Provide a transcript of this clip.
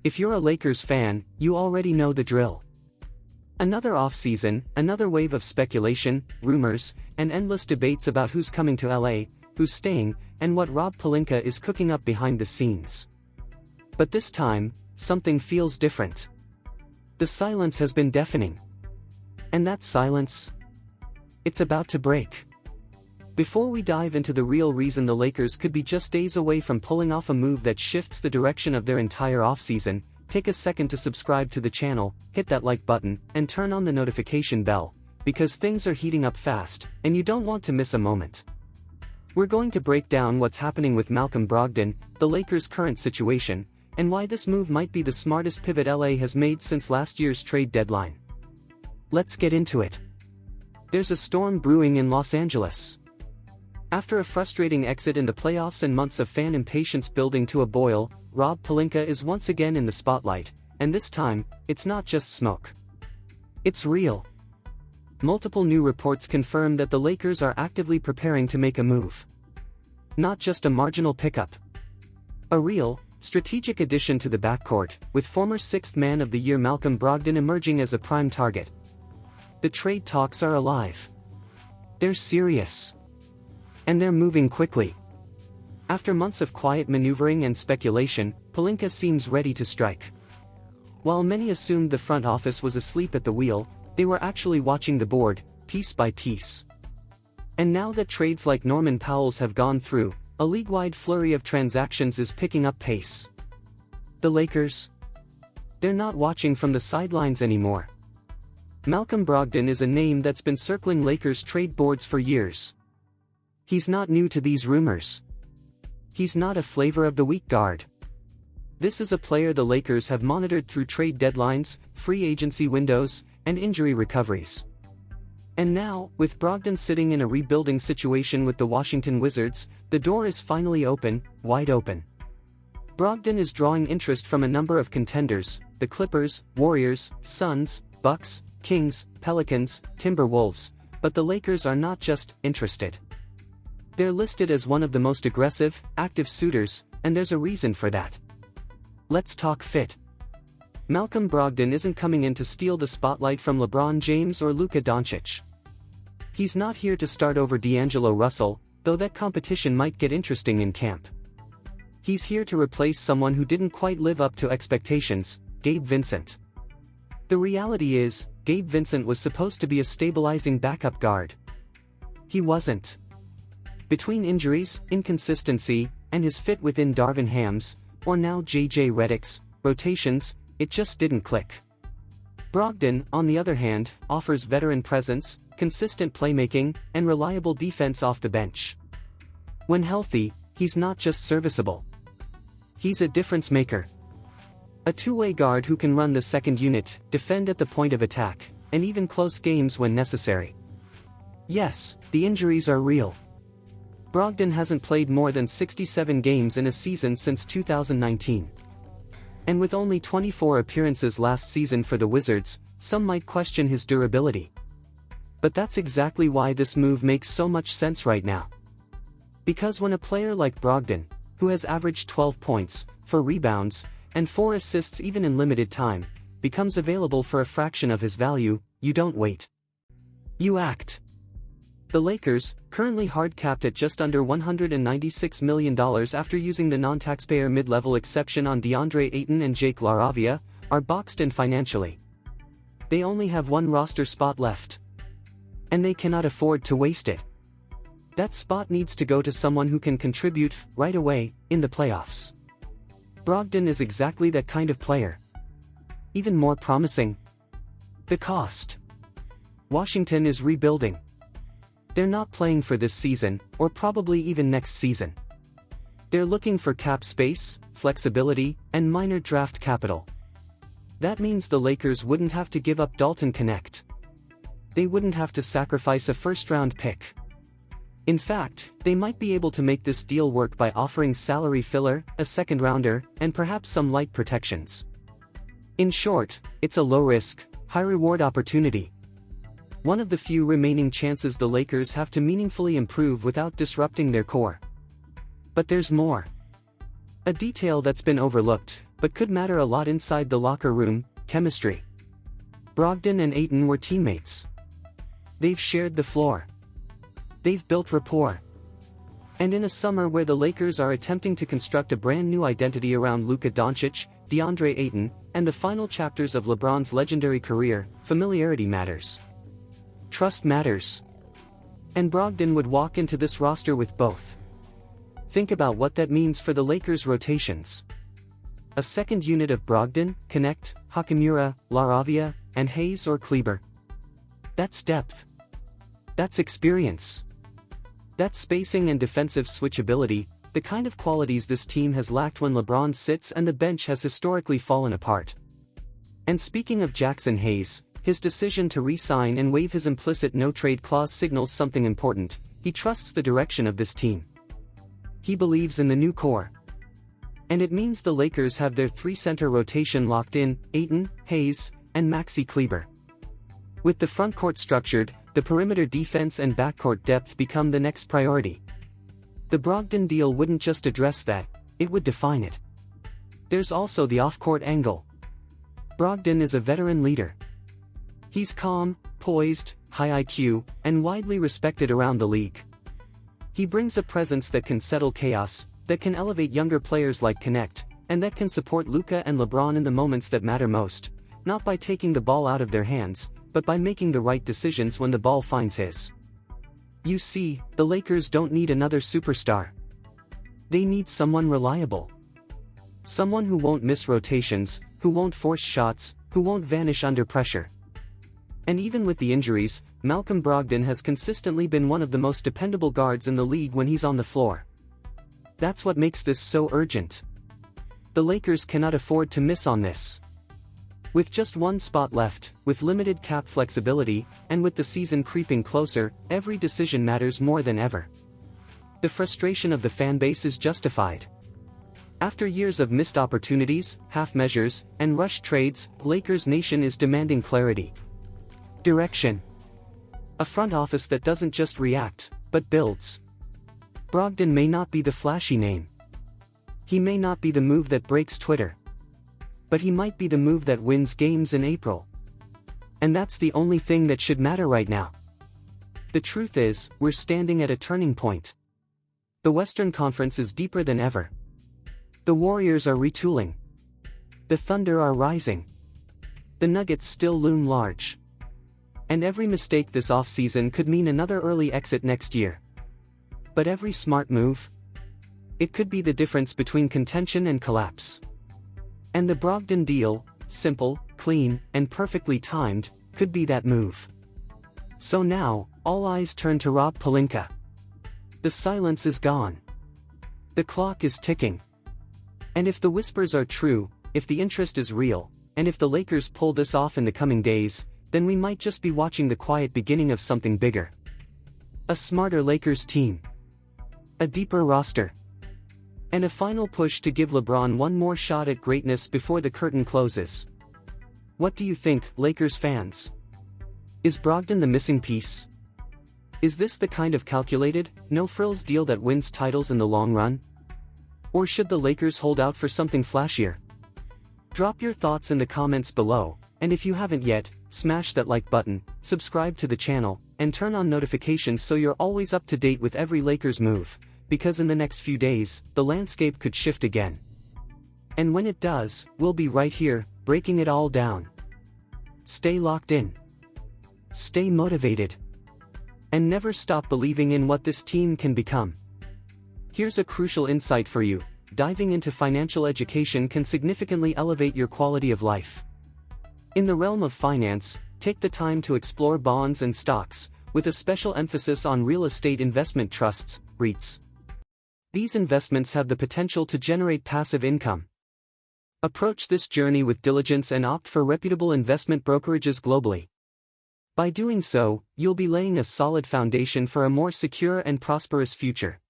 If you're a Lakers fan, you already know the drill. Another offseason, another wave of speculation, rumors, and endless debates about who's coming to LA, who's staying, and what Rob Pelinka is cooking up behind the scenes. But this time, something feels different. The silence has been deafening. And that silence? It's about to break. Before we dive into the real reason the Lakers could be just days away from pulling off a move that shifts the direction of their entire offseason, take a second to subscribe to the channel, hit that like button, and turn on the notification bell, because things are heating up fast, and you don't want to miss a moment. We're going to break down what's happening with Malcolm Brogdon, the Lakers' current situation, and why this move might be the smartest pivot LA has made since last year's trade deadline. Let's get into it. There's a storm brewing in Los Angeles. After a frustrating exit in the playoffs and months of fan impatience building to a boil, Rob Pelinka is once again in the spotlight, and this time, it's not just smoke. It's real. Multiple new reports confirm that the Lakers are actively preparing to make a move. Not just a marginal pickup. A real, strategic addition to the backcourt, with former sixth man of the year Malcolm Brogdon emerging as a prime target. The trade talks are alive. They're serious. And they're moving quickly. After months of quiet maneuvering and speculation, Pelinka seems ready to strike. While many assumed the front office was asleep at the wheel, they were actually watching the board, piece by piece. And now that trades like Norman Powell's have gone through, a league-wide flurry of transactions is picking up pace. The Lakers? They're not watching from the sidelines anymore. Malcolm Brogdon is a name that's been circling Lakers trade boards for years. He's not new to these rumors. He's not a flavor of the week guard. This is a player the Lakers have monitored through trade deadlines, free agency windows, and injury recoveries. And now, with Brogdon sitting in a rebuilding situation with the Washington Wizards, the door is finally open, wide open. Brogdon is drawing interest from a number of contenders: the Clippers, Warriors, Suns, Bucks, Kings, Pelicans, Timberwolves, but the Lakers are not just interested. They're listed as one of the most aggressive, active suitors, and there's a reason for that. Let's talk fit. Malcolm Brogdon isn't coming in to steal the spotlight from LeBron James or Luka Doncic. He's not here to start over D'Angelo Russell, though that competition might get interesting in camp. He's here to replace someone who didn't quite live up to expectations, Gabe Vincent. The reality is, Gabe Vincent was supposed to be a stabilizing backup guard. He wasn't. Between injuries, inconsistency, and his fit within Darvin Ham's, or now JJ Redick's, rotations, it just didn't click. Brogdon, on the other hand, offers veteran presence, consistent playmaking, and reliable defense off the bench. When healthy, he's not just serviceable. He's a difference maker. A two-way guard who can run the second unit, defend at the point of attack, and even close games when necessary. Yes, the injuries are real. Brogdon hasn't played more than 67 games in a season since 2019. And with only 24 appearances last season for the Wizards, some might question his durability. But that's exactly why this move makes so much sense right now. Because when a player like Brogdon, who has averaged 12 points, 4 rebounds, and 4 assists even in limited time, becomes available for a fraction of his value, you don't wait. You act. The Lakers, currently hard-capped at just under $196 million after using the non-taxpayer mid-level exception on DeAndre Ayton and Jake LaRavia, are boxed in financially. They only have one roster spot left. And they cannot afford to waste it. That spot needs to go to someone who can contribute, right away, in the playoffs. Brogdon is exactly that kind of player. Even more promising. The cost. Washington is rebuilding. They're not playing for this season, or probably even next season. They're looking for cap space, flexibility, and minor draft capital. That means the Lakers wouldn't have to give up Dalton Connect. They wouldn't have to sacrifice a first-round pick. In fact, they might be able to make this deal work by offering salary filler, a second-rounder, and perhaps some light protections. In short, it's a low-risk, high-reward opportunity. One of the few remaining chances the Lakers have to meaningfully improve without disrupting their core. But there's more. A detail that's been overlooked: but could matter a lot inside the locker room: chemistry. Brogdon and Ayton were teammates. They've shared the floor. They've built rapport. And in a summer where the Lakers are attempting to construct a brand new identity around Luka Doncic, DeAndre Ayton, and the final chapters of LeBron's legendary career, familiarity matters. Trust matters. And Brogdon would walk into this roster with both. Think about what that means for the Lakers' rotations. A second unit of Brogdon, Connect, Hachimura, LaRavia, and Hayes or Kleber. That's depth. That's experience. That's spacing and defensive switchability, the kind of qualities this team has lacked when LeBron sits and the bench has historically fallen apart. And speaking of Jackson Hayes, his decision to re-sign and waive his implicit no-trade clause signals something important: he trusts the direction of this team. He believes in the new core. And it means the Lakers have their three-center rotation locked in: Ayton, Hayes, and Maxi Kleber. With the frontcourt structured, the perimeter defense and backcourt depth become the next priority. The Brogdon deal wouldn't just address that, it would define it. There's also the off-court angle. Brogdon is a veteran leader. He's calm, poised, high IQ, and widely respected around the league. He brings a presence that can settle chaos, that can elevate younger players like Connect, and that can support Luka and LeBron in the moments that matter most, not by taking the ball out of their hands, but by making the right decisions when the ball finds his. You see, the Lakers don't need another superstar. They need someone reliable. Someone who won't miss rotations, who won't force shots, who won't vanish under pressure. And even with the injuries, Malcolm Brogdon has consistently been one of the most dependable guards in the league when he's on the floor. That's what makes this so urgent. The Lakers cannot afford to miss on this. With just one spot left, with limited cap flexibility, and with the season creeping closer, every decision matters more than ever. The frustration of the fan base is justified. After years of missed opportunities, half measures, and rushed trades, Lakers Nation is demanding clarity. Direction. A front office that doesn't just react, but builds. Brogdon may not be the flashy name. He may not be the move that breaks Twitter. But he might be the move that wins games in April. And that's the only thing that should matter right now. The truth is, we're standing at a turning point. The Western Conference is deeper than ever. The Warriors are retooling. The Thunder are rising. The Nuggets still loom large. And every mistake this offseason could mean another early exit next year. But every smart move, it could be the difference between contention and collapse. And the Brogdon deal, simple, clean, and perfectly timed, could be that move. So now, all eyes turn to Rob Pelinka. The silence is gone. The clock is ticking. And if the whispers are true, if the interest is real, and if the Lakers pull this off in the coming days, then we might just be watching the quiet beginning of something bigger. A smarter Lakers team. A deeper roster. And a final push to give LeBron one more shot at greatness before the curtain closes. What do you think, Lakers fans? Is Brogdon the missing piece? Is this the kind of calculated, no-frills deal that wins titles in the long run? Or should the Lakers hold out for something flashier? Drop your thoughts in the comments below, and if you haven't yet, smash that like button, subscribe to the channel, and turn on notifications so you're always up to date with every Lakers move. Because in the next few days, the landscape could shift again. And when it does, we'll be right here, breaking it all down. Stay locked in. Stay motivated. And never stop believing in what this team can become. Here's a crucial insight for you: diving into financial education can significantly elevate your quality of life. In the realm of finance, take the time to explore bonds and stocks, with a special emphasis on real estate investment trusts, REITs. These investments have the potential to generate passive income. Approach this journey with diligence and opt for reputable investment brokerages globally. By doing so, you'll be laying a solid foundation for a more secure and prosperous future.